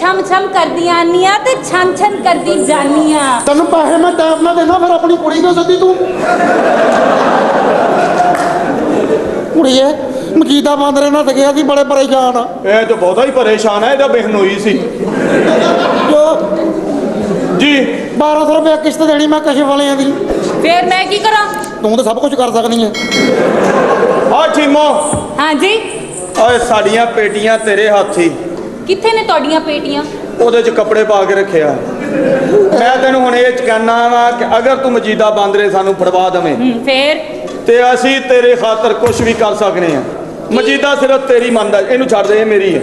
छम छम करदी आनिया ते छन छन करदी जानिया। तेन पैसे मैं टाइम ना देना फिर अपनी कुड़ी क्यों सदी तू? कुड़िए मजीदा बांदरे ना गया सी बड़े परेशान। ये तो बहुत ही परेशान है, ये बहनोई सी जो जी 1200 रुपया किश्त देनी मैं कशे वाले दी। फिर मैं की करा? तू तो सब कुछ कर सकनी है। आ ठीमो हाँ जी ओए साड़ियां पेटियां तेरे हाथी किथे ने तोड़ियां पेटियां? ਉਹਦੇ ਚ ਕੱਪੜੇ ਪਾ ਕੇ ਰੱਖਿਆ। ਮੈਂ ਤੈਨੂੰ ਹੁਣ ਇਹ ਚ ਕਹਿਣਾ ਵਾ ਕਿ ਅਗਰ ਤੂੰ ਮਜੀਦਾ ਬਾਂਦਰੇ ਸਾਨੂੰ ਫੜਵਾ ਦਵੇਂ ਫਿਰ ਤੇ ਅਸੀਂ ਤੇਰੇ ਖਾਤਰ ਕੁਝ ਵੀ ਕਰ ਸਕਨੇ ਆ। ਮਜੀਦਾ ਸਿਰਫ ਤੇਰੀ ਮੰਨਦਾ, ਇਹਨੂੰ ਛੱਡ ਦੇ, ਇਹ ਮੇਰੀ ਹੈ।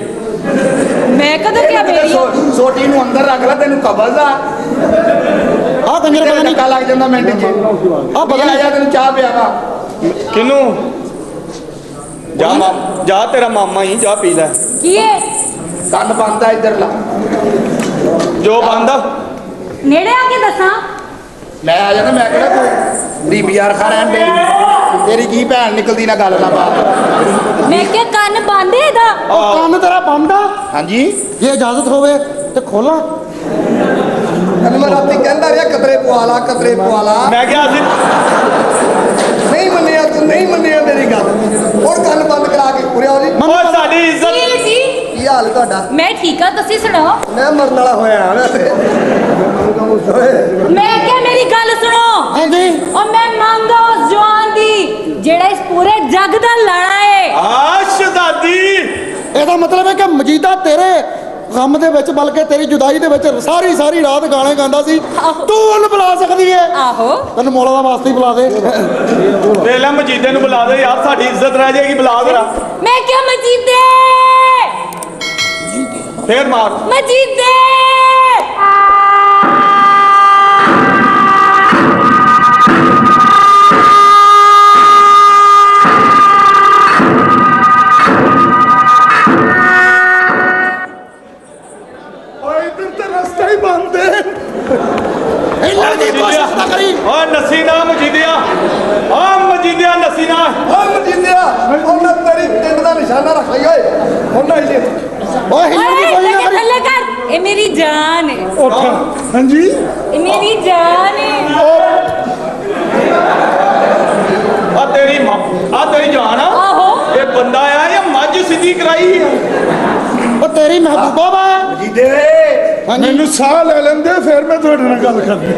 ਮੈਂ ਕਦੋਂ ਕਿਹਾ ਮੇਰੀ? ਸੋਟੀ ਨੂੰ ਅੰਦਰ ਰੱਖ ਲੈ, ਤੈਨੂੰ ਕਬਜ਼ ਆ। ਆ ਕੰਜਰ ਪਤਾ ਨਹੀਂ ਧੱਕਾ ਲੱਗ ਜਾਂਦਾ ਮਿੰਟ 'ਚ। ਆ ਪਤਾ ਨਹੀਂ ਤੈਨੂੰ ਚਾਹ ਪਿਆਵਾ। ਕਿਨੂੰ? ਜਾ ਤੇਰਾ ਮਾਮਾ ਹੀ ਜਾ ਪੀ ਲੈ। ਕੀ ਹੈ? ਕੰਨ ਬੰਦਾ ਇੱਧਰ ਲਾ ਜੋ ਬੰਦਾ ਨੇੜੇ ਆ ਕੇ ਦੱਸਾਂ। ਮੈਂ ਆ ਜਾਣਾ, ਮੈਂ ਕਿਹੜਾ ਤੂੰ ਰੀਬੀਆਰ ਖਾ ਰਹਿਣ ਦੇ। ਤੇਰੀ ਕੀ ਭੈਣ ਨਿਕਲਦੀ ਨਾ ਗੱਲ ਨਾ ਬਾਤ। ਮੈਂ ਕਿਹਾ ਕੰਨ ਬੰਦ ਹੈ ਇਹਦਾ। ਉਹ ਕੰਨ ਤੇਰਾ ਬੰਦ ਆ? ਹਾਂਜੀ ਜੇ ਇਜਾਜ਼ਤ ਹੋਵੇ ਤੇ ਖੋਲਾਂ। ਤੈਨੂੰ ਮੈਂ ਰਾਤੀ ਕਹਿੰਦਾ ਰਿਹਾ ਕਤਰੇ ਪਵਾ ਲਾ, ਕਤਰੇ ਪਵਾ ਲਾ। ਮੈਂ ਕਿਹਾ ਅਸੀਂ ਨਹੀਂ ਮੰਨਿਆ ਤੂੰ, ਨਹੀਂ ਮੰਨਿਆ ਮੇਰੀ ਗੱਲ। ਹੁਣ ਕੰਨ ਬੰਦ ਕਰਾ ਕੇ ਉਰੇ ਆਓ ਜੀ। ਓਏ ਸਾਡੀ ਇੱਜ਼ਤ ਜੀ ਕੀ ਹਾਲ ਤੁਹਾਡਾ? ਮੈਂ ਠੀਕ ਆ, ਤੁਸੀਂ ਸੁਣਾਓ। ਮੈਂ ਮਰਨ ਵਾਲਾ ਹੋਇਆ ਹਾਂ ਵੈਸੇ। ਮੈਂ ਕਿਹਾ ਮੇਰੀ ਗੱਲ ਸੁਣੋ। ਹਾਂਜੀ ਉਹ ਮੈਂ ਮੰਗਾ ਉਸ ਜਵਾਨ ਦੀ ਜਿਹੜਾ ਇਸ ਪੂਰੇ ਜੱਗ ਦਾ ਲਾੜਾ ਹੈ। ਆ ਸ਼ਹਜ਼ਾਦੀ ਇਹਦਾ ਮਤਲਬ ਹੈ ਕਿ ਮਜੀਦਾ ਤੇਰੇ ਗਮ ਦੇ ਵਿੱਚ ਬਲਕਿ ਤੇਰੀ ਜੁਦਾਈ ਦੇ ਵਿੱਚ ਸਾਰੀ ਸਾਰੀ ਰਾਤ ਗਾਣੇ ਗਾਉਂਦਾ ਸੀ। ਤੂੰ ਉਹਨੂੰ ਬੁਲਾ ਸਕਦੀ ਹੈ? ਆਹੋ ਤੈਨੂੰ ਮੌਲਾ ਦਾ ਵਾਸਤੇ ਹੀ ਬੁਲਾ ਦੇ। ਵੇਖ ਲੈ ਮਜੀਦੇ ਨੂੰ ਬੁਲਾ ਦੇ ਯਾਰ, ਸਾਡੀ ਇੱਜ਼ਤ ਰਹਿ ਜਾਏਗੀ। ਬੁਲਾ ਦੇ ਮੈਂ ਕਿਹਾ ਮਜੀਦੇ, ਫੇਰ ਮਾਰ। ਮਜੀਦੇ ਓਏ ਨੱਸੀ ਨਾ ਮਜੀਦਿਆ, ਆ ਮਜੀਦਿਆ ਨੱਸੀ ਨਾ। ਹੁਣ ਮਜੀਦਿਆ ਉਹਨਾਂ ਤੇਰੀ ਟਿੰਡ ਦਾ ਨਿਸ਼ਾਨਾ ਰੱਖ ਲਈ ਓਏ। ਉਹਨਾਂ ਹੀ ਓਏ ਹਿੱਲਣ ਦੀ ਕੋਈ ਨਾ ਕਰੀ। ਥੱਲੇ ਕਰ, ਇਹ ਮੇਰੀ ਜਾਨ ਹੈ। ਉੱਠ। ਹਾਂਜੀ ਇਹ ਮੇਰੀ ਜਾਨ ਹੈ। ਆ ਤੇਰੀ ਜਾਨ ਆ। ਆਹੋ ਇਹ ਬੰਦਾ ਆ ਜਾਂ ਮੱਝ ਸਿੱਧੀ ਕਰਾਈ ਆ? ਉਹ ਤੇਰੀ ਮਹਿਬੂਬਾ ਵਾ। ਮਜੀਦੇ ਮੈਨੂੰ ਸਾਹ ਲੈ ਲੈਂਦੇ ਫਿਰ ਮੈਂ ਤੁਹਾਡੇ ਨਾਲ ਗੱਲ ਕਰਦੀ।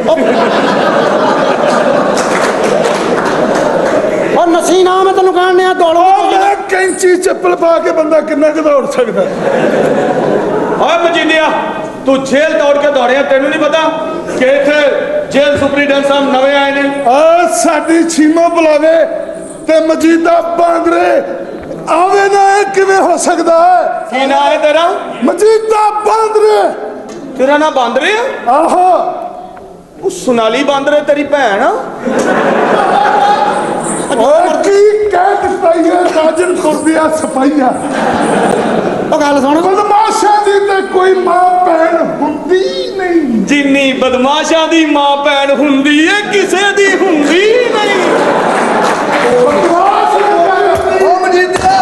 ਉਹ ਨਸੀ ਨਾ ਮੈਂ ਤੈਨੂੰ ਕਹਿਣ ਡਿਆ ਦੌੜੋ। ਮੈਂ ਕੈਂਚੀ ਚੱਪਲ ਪਾ ਕੇ ਬੰਦਾ ਕਿੰਨਾ ਕੁ ਦੌੜ ਸਕਦਾ? ਓਏ ਮਜੀਦਿਆ ਤੂੰ ਜੇਲ੍ਹ ਦੌੜ ਕੇ ਦੌੜਿਆ, ਤੈਨੂੰ ਨਹੀਂ ਪਤਾ ਕਿ ਇੱਥੇ ਜੇਲ੍ਹ ਸੁਪਰੀਡੈਂਟ ਸਾਹਿਬ ਨਵੇਂ ਆਏ ਨੇ। ਆ ਸਾਡੀ ਛੀਮਾ ਬੁਲਾਵੇ ਤੇ ਮਜੀਦਾ ਬਾਂਦਰੇ ਆਵੇ ਨਾ, ਇਹ ਕਿਵੇਂ ਹੋ ਸਕਦਾ ਹੈ? ਕੀ ਨਾਂ ਹੈ ਤੇਰਾ? ਮਜੀਦਾ ਬਾਂਦਰੇ। ਤੇਰਾ ਨਾਂ ਬਾਂਦਰੇ ਆ? ਆਹੋ ਉਹ ਸੁਨਾਲੀ ਬਾਂਦਰੇ ਤੇਰੀ ਭੈਣ ਆ? ਓਏ ਕੀ ਕਹਿ ਦਿੱਤਾ ਹੈ ਰਾਜਨ ਕੁਰਦੀਆ ਸਪਾਈਆ। ਉਹ ਗੱਲ ਸੁਣ। ਬਦਮਾਸ਼ਾਂ ਦੀ ਤੇ ਕੋਈ ਮਾਂ ਭੈਣ ਹੁੰਦੀ ਨਹੀਂ। ਜਿੰਨੀ ਬਦਮਾਸ਼ਾਂ ਦੀ ਮਾਂ ਭੈਣ ਹੁੰਦੀ ਏ, ਕਿਸੇ ਦੀ ਹੁੰਦੀ ਨਹੀਂ। ਉਹ ਮਜੀਦਿਆ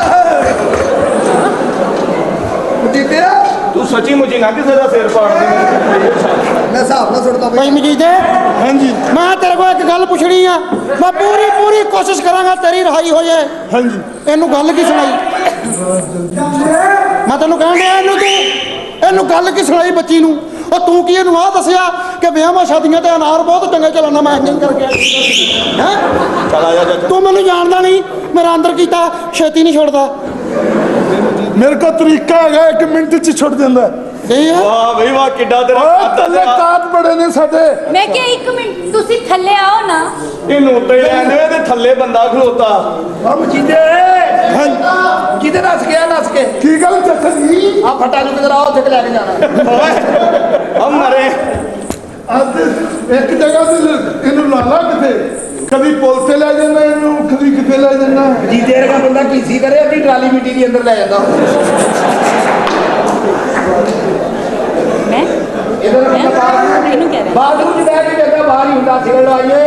ਮਜੀਦਿਆ ਤੂੰ ਸੱਚੀ ਮੁੱਚੀ ਨਾ ਕਿਸੇ ਦਾ ਸਿਰ ਪਾੜਦੀ। ਮੈਂ ਹਿਸਾਬ ਨਾਲ ਸੁਣਦਾ ਭਾਈ ਮਜੀਦੇ, ਹਾਂਜੀ ਮੈਂ ਤੇਰੇ ਕੋਲ ਇੱਕ ਗੱਲ ਪੁੱਛਣੀ ਆ। ਮੈਂ ਪੂਰੀ ਕੋਸ਼ਿਸ਼ ਕਰਾਂਗਾ ਤੇਰੀ ਰਿਹਾਈ ਹੋ ਜਾਏ। ਹਾਂਜੀ ਇਹਨੂੰ ਗੱਲ ਕੀ ਸੁਣਾਈ? ਮੈਂ ਤੈਨੂੰ ਕਹਿਣ ਡਿਆ ਇਹਨੂੰ ਗੱਲ ਕੀ ਸੁਣਾਈ ਬੱਚੀ ਨੂੰ? ਉਹ ਤੂੰ ਕੀ ਇਹਨੂੰ ਆਹ ਦੱਸਿਆ ਕਿ ਵਿਆਹਾਂ ਸ਼ਾਦੀਆਂ ਤੇ ਅਨਾਰ ਬਹੁਤ ਚੰਗੇ ਚਲਾਉਣਾ ਮੈਂ ਨਹੀਂ ਕਰਕੇ ਹੈ? ਚਲ ਆ ਜਾ। ਤੂੰ ਮੈਨੂੰ ਜਾਣਦਾ ਨਹੀਂ, ਮੇਰਾ ਅੰਦਰ ਕੀਤਾ ਛੇਤੀ ਨਹੀਂ ਛੁੱਟਦਾ। ਮੇਰੇ ਕੋਲ ਤਰੀਕਾ ਹੈਗਾ, 1 ਮਿੰਟ ਚ ਛੁੱਟ ਜਾਂਦਾ। ਇਹ ਆ ਵਾਹ ਬਈ ਵਾਹ, ਕਿੱਡਾ ਤੇਰਾ ਓਏ ਕੱਦ ਆ ਥੱਲੇ ਤੇਰਾ। ਕਾਟ ਬੜੇ ਨੇ ਸਾਡੇ। ਮੈਂ ਕਿਹਾ 1 ਮਿੰਟ ਤੁਸੀਂ ਥੱਲੇ ਆਓ ਨਾ। ਇਹਨੂੰ ਉੱਤੇ ਲੈਣੇ ਤੇ ਥੱਲੇ ਬੰਦਾ ਖਲੋਤਾ। ਉਹ ਮਜੀਦੇ ਕਿਤੇ ਨੱਸ ਗਿਆ, ਨੱਸ ਕੇ ਕੀ ਗੱਲ ਚੱਕਰ ਜੀ? ਆ ਫਟਾ ਨੂੰ ਕਿਧਰ ਆਓ, ਉੱਥੇ ਲੈ ਕੇ ਜਾਣਾ। ਓਏ ਆ ਮਰੇ। ਅੱਜ ਇੱਕ ਜਗ੍ਹਾ ਤੇ ਇਹਨੂੰ ਲਾਲਾ ਕਿਤੇ, ਕਦੀ ਪੁਲ ਤੇ ਲੈ ਜਾਂਦਾ ਇਹਨੂੰ, ਕਦੀ ਕਿਤੇ ਲੈ ਜਾਂਦਾ। ਮਜੀਦੇ ਵਰਗਾ ਬੰਦਾ ਕੀਸੀ ਕਰੇ, ਅੱਧੀ ਟਰਾਲੀ ਮਿੱਟੀ ਦੀ ਅੰਦਰ ਲੈ ਜਾਂਦਾ। ਮੈਂ ਇਹਦਾ ਬੰਦਾ ਕਿਹਨੂੰ ਕਹਿ ਰਿਹਾ? ਬਾਥਰੂਮ 'ਚ ਬਹਿ ਕੇ ਕਹਿੰਦਾ ਬਾਹਰ ਹੀ ਹੁੰਦਾ ਸਿਗਰਟ ਲਾਈਏ।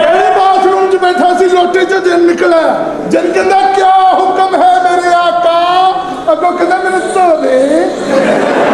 ਇਹ ਬਾਥਰੂਮ 'ਚ ਬੈਠਾ ਸੀ, ਲੋਟੇ 'ਚ ਦਿਨ ਨਿਕਲਿਆ। ਜਨ ਕਹਿੰਦਾ, 'क्या हुक्म है मेरे आका?' ਅੱਗੋਂ ਕਹਿੰਦਾ, 'ਮੈਨੂੰ ਧੋ ਦੇ।'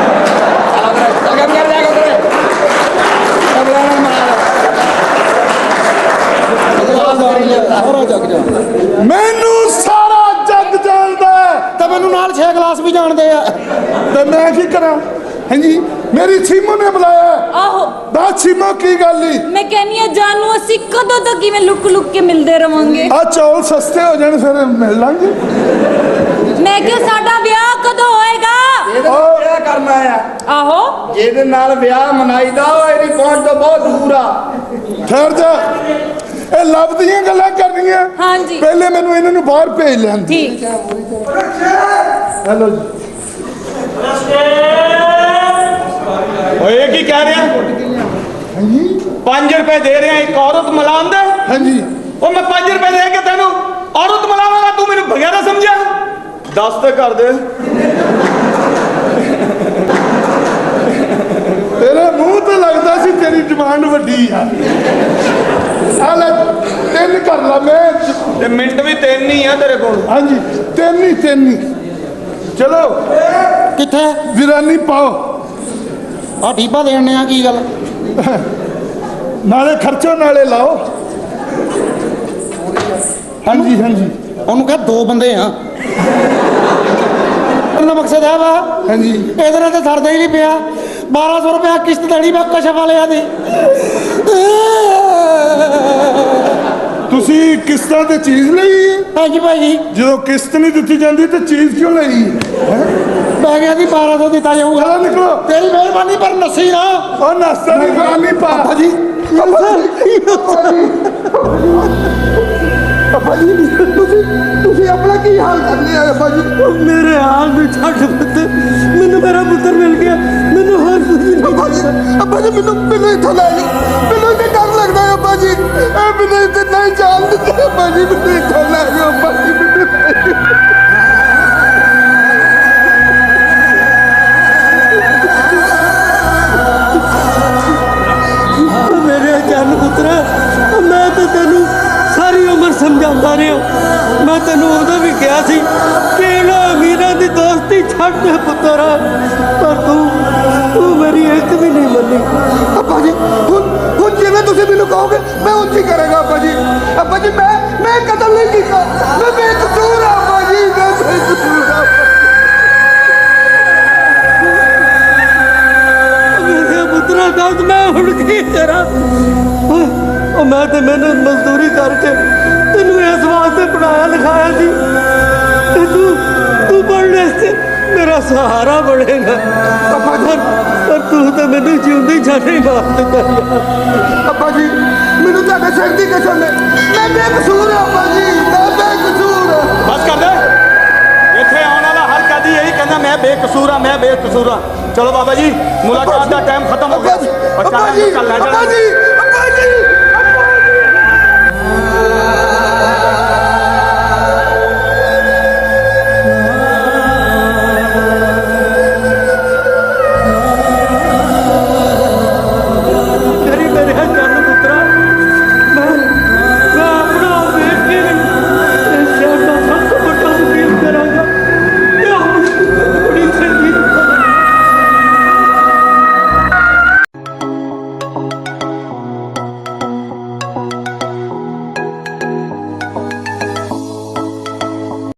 ਹਾਂਜੀ ਮੇਰੀ ਛੀਮੋ ਨੇ ਬੁਲਾਇਆ। ਆਹੋ ਦੱਸ ਛੀਮੋ ਕੀ ਗੱਲ ਈ? ਮੈਂ ਕਹਿੰਨੀ ਆ ਜਾਨੂ ਅਸੀਂ ਕਦੋਂ ਤੱਕ ਕਿਵੇਂ ਲੁੱਕ ਕੇ ਮਿਲਦੇ ਰਵਾਂਗੇ। ਆ ਚੌਲ ਸਸਤੇ ਹੋ ਜਾਣ ਫਿਰ ਮਿਲ ਲਾਂਗੇ। ਮੈਂ ਕਿਹਾ ਸਾਡਾ ਵਿਆਹ ਕਦੋਂ ਹੋਏਗਾ? ਇਹਦੇ ਨਾਲ ਵਿਆਹ ਕਰਨਾ ਆ। ਆਹੋ ਜਿਹਦੇ ਨਾਲ ਵਿਆਹ ਮਨਾਈਦਾ ਉਹ ਇਹਦੀ ਪਹੁੰਚ ਤੋਂ ਬਹੁਤ ਦੂਰ ਆ। ਠਹਿਰ ਜਾ, ਇਹ ਲੱਭਦੀਆਂ ਗੱਲਾਂ ਕਰਨੀਆਂ। ਹਾਂਜੀ ਪਹਿਲੇ ਮੈਨੂੰ ਇਹਨਾਂ ਨੂੰ ਬਾਹਰ ਭੇਜ ਲੈਣ। ਠੀਕ ਹੈਲੋ ਜੀ। ਓਏ ਇਹ ਕੀ ਕਹਿ ਰਿਹਾ? 5 ਰੁਪਏ ਦੇ ਰਿਹਾ ਇੱਕ ਔਰਤ ਮਿਲਾਉਣ ਦੇ। ਹਾਂਜੀ ਉਹ ਮੈਂ 5 ਰੁਪਏ ਦੇ ਕੇ ਤੈਨੂੰ ਔਰਤ ਮਿਲਾਵਾਂਗਾ, ਤੂੰ ਮੈਨੂੰ ਬਗੈਰਾ ਸਮਝਿਆ? ਦੱਸ ਤੇ ਕਰ ਦੇ। ਤੇਰੇ ਮੂੰਹ ਤੇ ਲੱਗਦਾ ਸੀ ਤੇਰੀ ਡਿਮਾਂਡ ਵੱਡੀ ਆ। ਆ ਲੈ 3 ਕਰ ਲਾ ਮੈਂ। ਤੇ ਮਿੰਟ ਵੀ 3 ਹੀ ਆ ਤੇਰੇ ਕੋਲ। ਹਾਂਜੀ 3 ਹੀ। ਚਲੋ ਕਿੱਥੇ ਵਿਰਾਨੀ ਪਾਓ। ਆ ਠੀਪਾ ਦੇਣੇ ਆ ਕੀ ਗੱਲ? ਨਾਲੇ ਖਰਚੋ ਨਾਲੇ ਲਾਓ। ਹਾਂਜੀ ਹਾਂਜੀ ਉਹਨੂੰ ਕਹ 2 ਬੰਦੇ ਆ। ਉਹਦਾ ਮਕਸਦ ਹੈ ਵਾ ਹਾਂਜੀ ਇਹਦੇ ਨਾਲ ਤਾਂ ਸਰਦਾ ਹੀ ਨਹੀਂ ਪਿਆ। 1200 ਰੁਪਇਆ ਕਿਸ਼ਤ ਦੇਣੀ ਮੈਂ ਕਸ਼ਫ ਵਾਲਿਆਂ ਦੀ। ਤੁਸੀਂ ਕਿਸ਼ਤਾਂ ਤੇ ਚੀਜ਼ ਲਈ ਹੈ? ਹਾਂਜੀ ਭਾਈ ਜਦੋਂ ਕਿਸ਼ਤ ਨਹੀਂ ਦਿੱਤੀ ਜਾਂਦੀ ਤੇ ਚੀਜ਼ ਕਿਉਂ ਲਈ ਹੈ? ਮੈਂ ਕਿਹਾ ਜੀ 1200 ਦਿੱਤਾ ਜਾਊਗਾ। ਚਲੋ ਨਿਕਲੋ। ਤੇਰੀ ਮਿਹਰਬਾਨੀ ਪਰ ਨੱਸੀ ਨਾ। ਉਹ ਨਾਸਤਾ ਨਹੀਂ ਵਿਰਾਨੀ ਪਾ। ਭਾਜੀ ਤੁਸੀਂ ਆਪਣਾ ਕੀ ਹਾਲ ਕਰ ਲਿਆ ਭਾਜੀ? ਮੇਰੇ ਹਾਲ ਨੂੰ ਛੱਡ ਪੁੱਤ, ਮੈਨੂੰ ਮੇਰਾ ਪੁੱਤਰ ਮਿਲ ਗਿਆ। ਮੈਨੂੰ ਹੋਰ ਕੁਝ ਨਹੀਂ ਭਾਜੀ ਮੈਨੂੰ ਇੱਥੋਂ ਲੈ ਜਾਓ। ਮੈਨੂੰ ਇੱਥੇ ਡਰ ਲੱਗਦਾ ਹੈ ਭਾਜੀ। ਮੈਨੂੰ ਇੱਥੇ ਨਹੀਂ ਜਾਣ ਦਿੰਦੇ ਭਾਜੀ। ਮੈਨੂੰ ਇੱਥੋਂ ਲੈ ਜਾਓ ਭਾਜੀ। ਮੇਰੇ ਜਨ ਪੁੱਤਰਾ, ਮੈਂ ਤਾਂ ਤੈਨੂੰ ਸਾਰੀ ਉਮਰ ਸਮਝਾਉਂਦਾ ਰਿਹਾ। ਮੈਂ ਤੈਨੂੰ ਉਦੋਂ ਵੀ ਕਿਹਾ ਸੀ ਕਿ ਇਹਨਾਂ ਅਮੀਰਾਂ ਦੀ ਦੋਸਤੀ ਛੱਡ ਦੇ ਪੁੱਤਰਾ, ਪਰ ਤੂੰ ਮੇਰੀ ਇੱਕ ਵੀ ਨਹੀਂ ਮੰਨੀ। ਅੱਬਾ ਜੀ ਹੁਣ ਜਿਵੇਂ ਤੁਸੀਂ ਮੈਨੂੰ ਕਹੋਗੇ ਮੈਂ ਉੱਚੀ ਕਰਾਂਗਾ ਅੱਬਾ ਜੀ। ਅੱਬਾ ਜੀ ਮੈਂ ਕਤਲ ਨਹੀਂ ਕੀਤਾ। ਮੈਂ ਬੇਕਸੂਰ ਹਾਂ ਅੱਬਾ ਜੀ। ਮੈਂ ਬੇਕਸੂਰ ਹਾਂ। ਮੇਰੇ ਪੁੱਤਰਾ ਦੱਸ ਮੈਂ ਹੁਣ ਕੀ ਕਰਾਂ? ਉਹ ਮੈਂ ਤੇ ਮਿਹਨਤ ਮਜ਼ਦੂਰੀ ਕਰਕੇ ਤੈਨੂੰ ਇਸ ਵਾਸਤੇ ਪੜਾਇਆ ਲਿਖਾਇਆ ਸੀ ਤੇ ਤੂੰ ਪੜ੍ਹਨੇ ਤੇ ਮੇਰਾ ਸਹਾਰਾ ਬਣੇਗਾ। ਪਰ ਤੂੰ ਤਾਂ ਮੈਨੂੰ ਜਿਉਂਦੀ ਜਾਨੇ ਮਾਰ ਦਿੱਤਾ। ਅੱਬਾ ਜੀ ਮੈਨੂੰ ਤੁਹਾਡੇ ਸਿਰ ਦੀ ਕਸਮ ਹੈ। ਮੈਂ ਬੇਕਸੂਰ ਹਾਂ ਅੱਬਾ ਜੀ। ਮੈਂ ਬੇਕਸੂਰ ਹਾਂ। ਬਸ ਕਰ ਦੇ। ਇੱਥੇ ਆਉਣ ਵਾਲਾ ਹਰ ਕਦੀ ਇਹੀ ਕਹਿੰਦਾ ਮੈਂ ਬੇਕਸੂਰ ਆ, ਮੈਂ ਬੇਕਸੂਰ ਆ। ਚਲੋ ਬਾਬਾ ਜੀ ਮੁਲਾਕਾਤ ਦਾ ਟਾਈਮ ਖਤਮ ਹੋ ਗਿਆ। ਅੱਬਾ ਜੀ